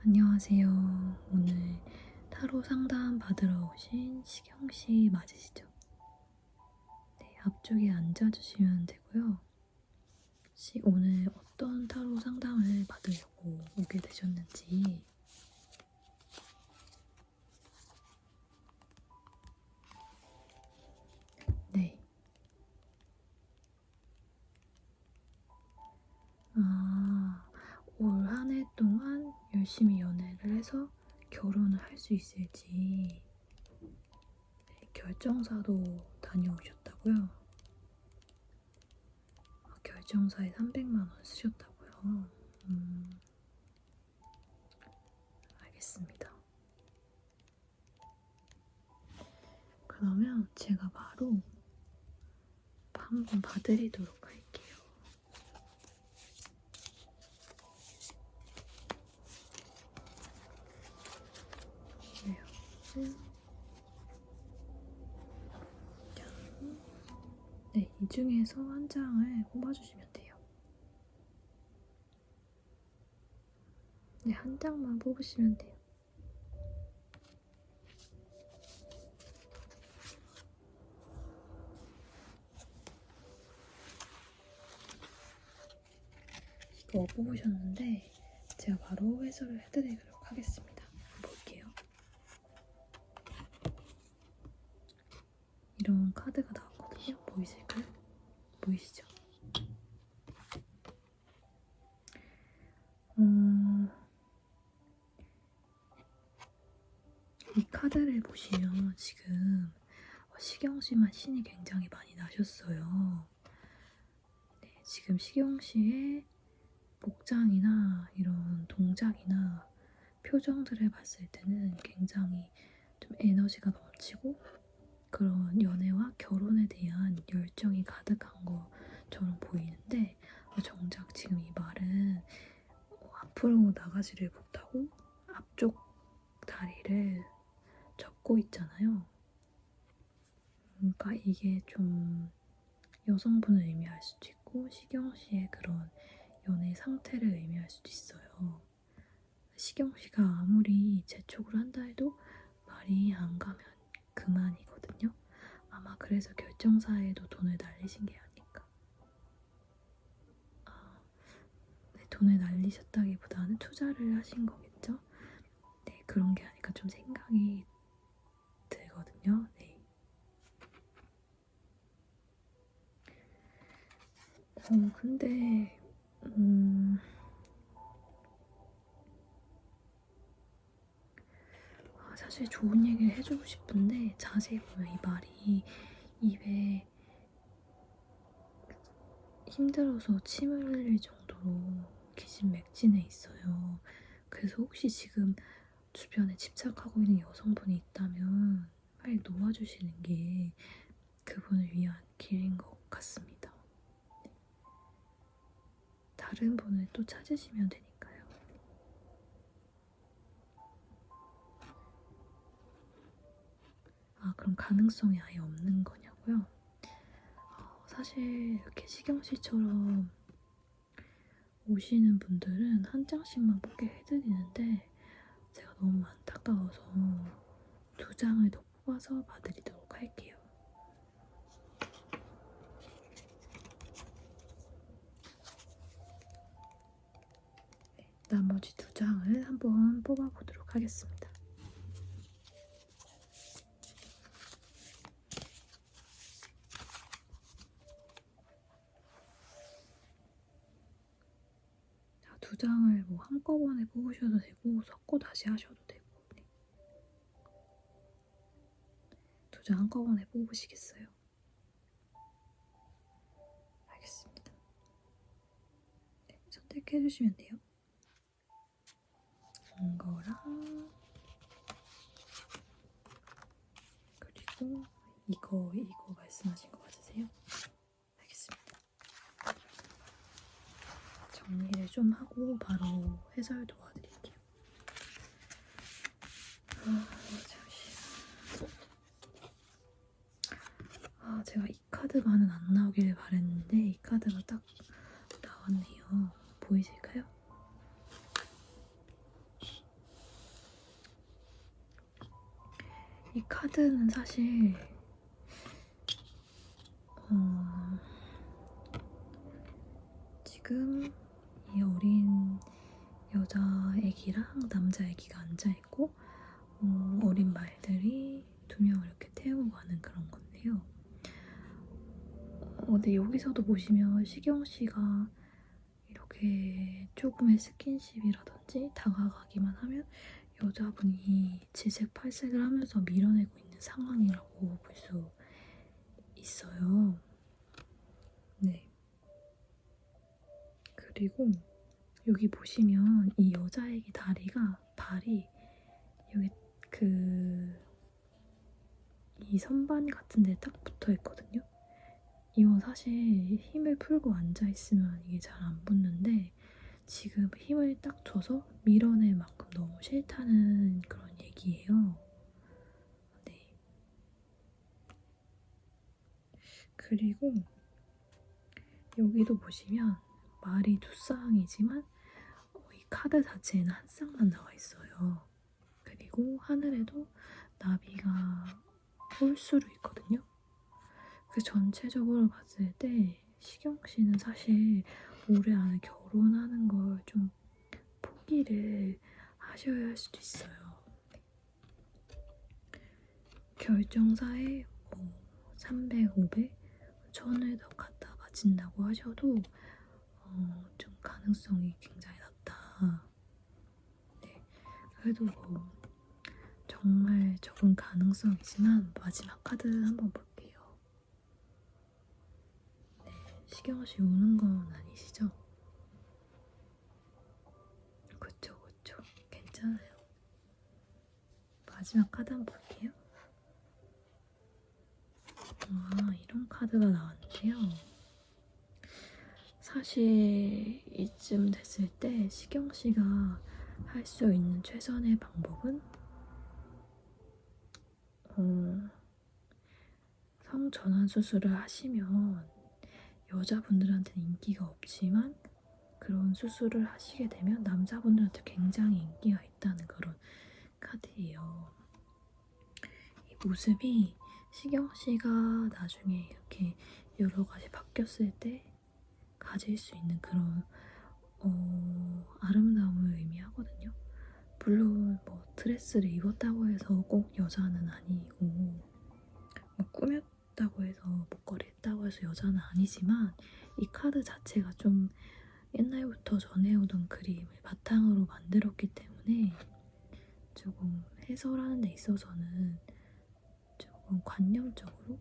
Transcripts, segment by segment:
안녕하세요. 오늘 타로 상담 받으러 오신 시경씨 맞으시죠? 네, 앞쪽에 앉아주시면 되고요. 혹시 오늘 어떤 타로 상담을 받으려고 오게 되셨는지. 네. 올 한 해 동안 열심히 연애를 해서 결혼을 할 수 있을지. 네, 결정사도 다녀오셨다고요? 결정사에 300만 원 쓰셨다고요? 알겠습니다. 그러면 제가 바로 한번 봐드리도록 할게요. 네, 네, 이 중에서 한 장을 뽑아주시면 돼요. 네, 한 장만 뽑으시면 돼요. 이거 뽑으셨는데 제가 바로 해설을 해드리도록 하겠습니다. 볼게요. 이런 카드가 나왔거든요. 보이실까요? 보이시죠? 이 카드를 보시면 지금 시경씨만 신이 굉장히 많이 나셨어요. 네, 지금 시경씨의 복장이나 이런 동작이나 표정들을 봤을 때는 굉장히 좀 에너지가 넘치고 그런 연애와 결혼에 대한 열정이 가득한 것처럼 보이는데 정작 지금 이 말은 앞으로 나가지를 못하고 앞쪽 다리를 접고 있잖아요. 그러니까 이게 좀 여성분을 의미할 수도 있고 시경씨의 그런 연애 상태를 의미할 수도 있어요. 시경씨가 아무리 재촉을 한다 해도 말이 안 가면 그만이거든요. 아마 그래서 결정사에도 돈을 날리신 게 아닐까. 네, 돈을 날리셨다기보다는 투자를 하신 거겠죠? 네, 그런 게 아닐까 좀 생각이 들거든요. 네. 근데 사실 좋은 얘기를 해주고 싶은데 자세히 보면 이 말이 입에 힘들어서 침을 흘릴 정도로 기진맥진해 있어요. 그래서 혹시 지금 주변에 집착하고 있는 여성분이 있다면 빨리 놓아주시는 게 그분을 위한 길인 것 같습니다. 다른 분을 또 찾으시면 되니까요. 그럼 가능성이 아예 없는 거냐고요? 사실 이렇게 시경씨처럼 오시는 분들은 한 장씩만 뽑게 해드리는데 제가 너무 안타까워서 2장을 더 뽑아서 봐드리도록 할게요. 네, 나머지 2장을 한번 뽑아보도록 하겠습니다. 자, 2장을 뭐 한꺼번에 뽑으셔도 되고 섞고 다시 하셔도 되고. 네. 2장 한꺼번에 뽑으시겠어요? 알겠습니다. 네, 선택해주시면 돼요. 이거랑 그리고 이거 말씀하신 거 맞으세요? 알겠습니다. 정리를 좀 하고 바로 해설 도와드릴게요. 제가 이 카드만은 안 나오길 바랬는데 이 카드가 딱 나왔네요. 보이실까요? 이 카드는 사실 지금 이 어린 여자 애기랑 남자 애기가 앉아있고 어린 말들이 두 명을 이렇게 태우고 가는 그런 건데요. 근데 여기서도 보시면 시경 씨가 이렇게 조금의 스킨십이라든지 다가가기만 하면 여자분이 질색팔색을 하면서 밀어내고 있는 상황이라고 볼 수 있어요. 네. 그리고 여기 보시면 이 여자애기 발이 여기 이 선반 같은 데 딱 붙어 있거든요. 이건 사실 힘을 풀고 앉아있으면 이게 잘 안 붙는데 지금 힘을 딱 줘서 밀어낼 만큼 너무 싫다는 그런 얘기예요. 네. 그리고 여기도 보시면 말이 두 쌍이지만 이 카드 자체에는 한 쌍만 나와 있어요. 그리고 하늘에도 나비가 홀수로 있거든요. 그 전체적으로 봤을 때 시경 씨는 사실 올해 안에 결혼하는 걸 좀 포기를 하셔야 할 수도 있어요. 결정사에 300, 500, 1000을 더 갖다 바친다고 하셔도 좀 가능성이 굉장히 낮다. 네, 그래도 정말 적은 가능성이지만 마지막 카드 한번 볼게요. 네, 시경 씨 우는 건 아니시죠? 그쵸. 괜찮아요. 마지막 카드 한번 볼게요. 이런 카드가 나왔는데요. 사실 이쯤 됐을 때 시경 씨가 할 수 있는 최선의 방법은 성전환 수술을 하시면 여자분들한테는 인기가 없지만 그런 수술을 하시게 되면 남자분들한테 굉장히 인기가 있다는 그런 카드예요. 이 모습이 시경 씨가 나중에 이렇게 여러 가지 바뀌었을 때 가질 수 있는 그런 아름다움을 의미하거든요. 물론 드레스를 입었다고 해서 꼭 여자는 아니고 꾸몄다고 해서 목걸이 했다고 해서 여자는 아니지만 이 카드 자체가 좀 옛날부터 전해오던 그림을 바탕으로 만들었기 때문에 조금 해설하는 데 있어서는 조금 관념적으로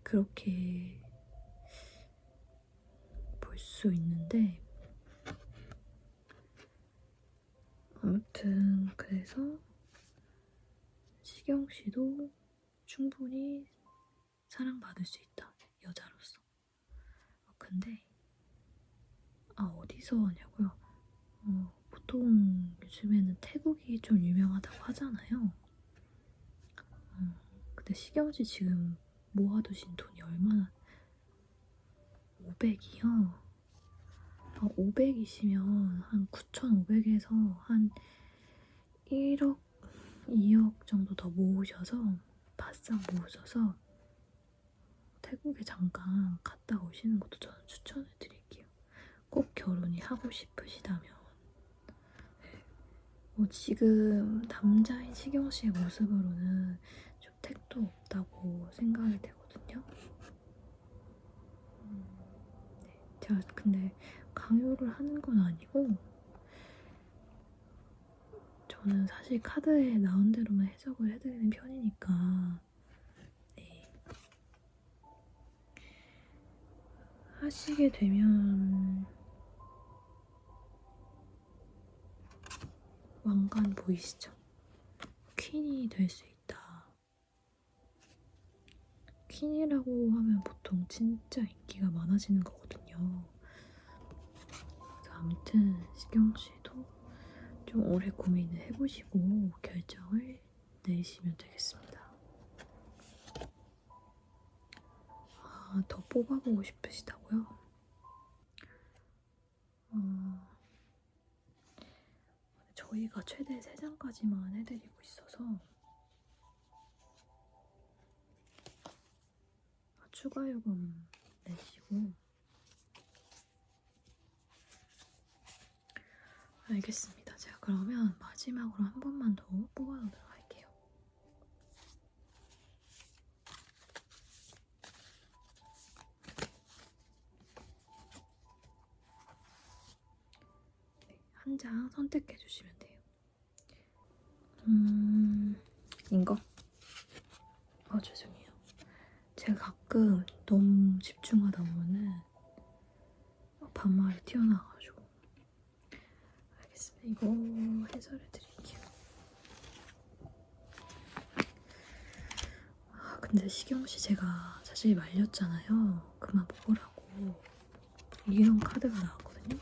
그렇게 볼 수 있는데 아무튼 그래서 시경 씨도 충분히 사랑받을 수 있다, 여자로서. 근데 어디서 하냐고요? 보통 요즘에는 태국이 좀 유명하다고 하잖아요. 근데 시경 씨 지금 모아두신 돈이 얼마나? 500이요? 500이시면 한 9,500에서 한 1억, 2억 정도 더 모으셔서 바싹 모으셔서 태국에 잠깐 갔다 오시는 것도 저는 추천을 드릴게요. 꼭 결혼이 하고 싶으시다면. 지금 남자인 시경 씨의 모습으로는 좀 택도 없다고 생각이 되거든요. 제가 근데 강요를 하는 건 아니고 저는 사실 카드에 나온 대로만 해석을 해드리는 편이니까 하시게 되면 왕관 보이시죠? 퀸이 될 수 있다. 퀸이라고 하면 보통 진짜 인기가 많아지는 거거든요. 아무튼 시경씨도 좀 오래 고민을 해보시고 결정을 내시면 되겠습니다. 더 뽑아보고 싶으시다고요? 저희가 최대 3장까지만 해드리고 있어서 추가 요금 내시고. 알겠습니다. 제가 그러면 마지막으로 한 번만 더 뽑아놓도록 할게요. 네, 한 장 선택해 주시면 돼요. 이거? 죄송해요. 제가 가끔 너무 집중하다 보면은 반말이 튀어나와가지고. 알겠습니다. 이거 해설해 드릴게요. 근데 시경씨 제가 자세히 말렸잖아요. 그만 먹으라고. 이런 카드가 나왔거든요.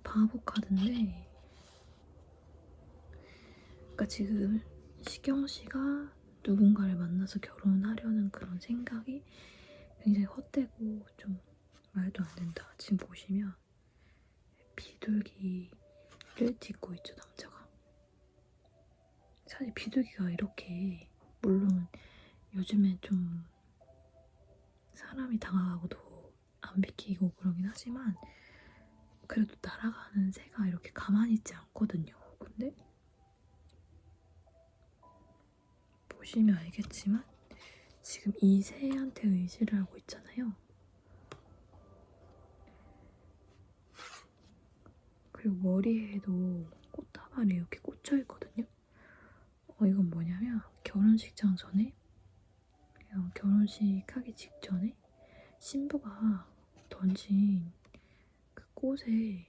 바보 카드인데, 그러니까 지금 시경씨가 누군가를 만나서 결혼하려는 그런 생각이 굉장히 헛되고 좀 말도 안 된다. 지금 보시면 비둘기를 딛고 있죠, 남자가. 사실 비둘기가 이렇게, 물론 요즘에 좀 사람이 다가가고도 안 비키고 그러긴 하지만 그래도 날아가는 새가 이렇게 가만히 있지 않거든요. 근데 보시면 알겠지만 지금 이 새한테 의지를 하고 있잖아요. 그리고 머리에도 꽃다발이 이렇게 꽂혀 있거든요. 이건 뭐냐면 결혼식장 전에, 결혼식 하기 직전에 신부가 던진 그 꽃에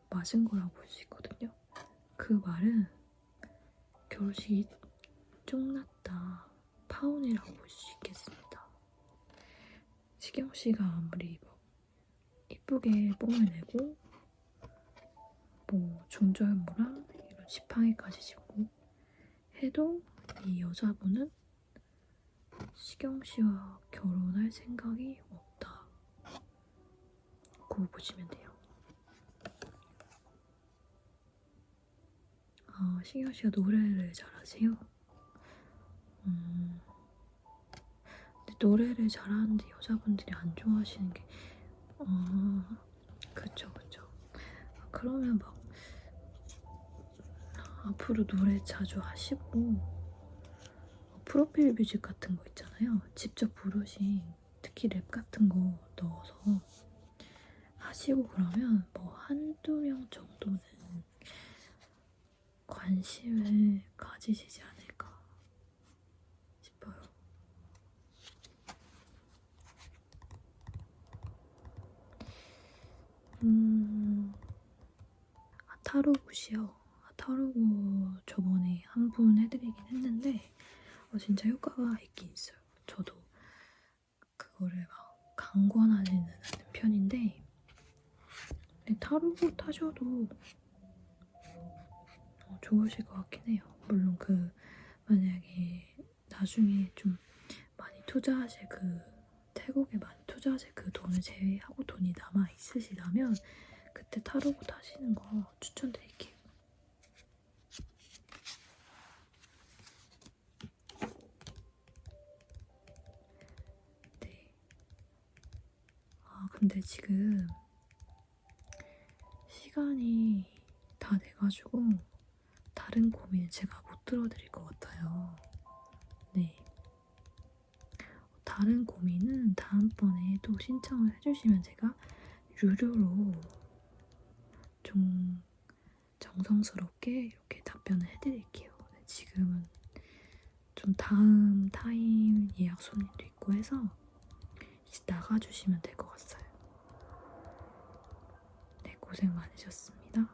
맞은 거라고 볼 수 있거든요. 그 말은 결혼식이 쫑났다, 파혼이라고 볼 수 있겠습니다. 시경씨가 아무리 이쁘게 뽕을 내고 중절모랑 이런 지팡이까지 짚고 해도 이 여자분은 시경씨와 결혼할 생각이 없다. 그거 보시면 돼요. 시경씨가 노래를 잘하세요? 근데 노래를 잘하는데 여자분들이 안 좋아하시는 게, 그쵸. 그러면 앞으로 노래 자주 하시고, 프로필 뮤직 같은 거 있잖아요. 직접 부르신, 특히 랩 같은 거 넣어서 하시고 그러면 한두 명 정도는 관심을 가지시지 않을까 싶어요. 타로굿이요. 타로굿 저번에 한 분 해드리긴 했는데 진짜 효과가 있긴 있어요. 저도 그거를 강권하지는 않는 편인데, 타로굿 하셔도 좋으실 것 같긴 해요. 물론 만약에 나중에 좀 많이 투자하실 태국에 많이 투자하실 돈을 제외하고 돈이 남아 있으시다면 그때 타로굿 하시는 거 추천드릴게요. 네. 근데 지금 시간이 다 돼가지고 다른 고민을 제가 못 들어드릴 것 같아요. 네. 다른 고민은 다음번에 또 신청을 해주시면 제가 유료로 좀 정성스럽게 이렇게 답변을 해드릴게요. 지금은 좀 다음 타임 예약 손님도 있고 해서 이제 나가주시면 될 것 같아요. 네, 고생 많으셨습니다.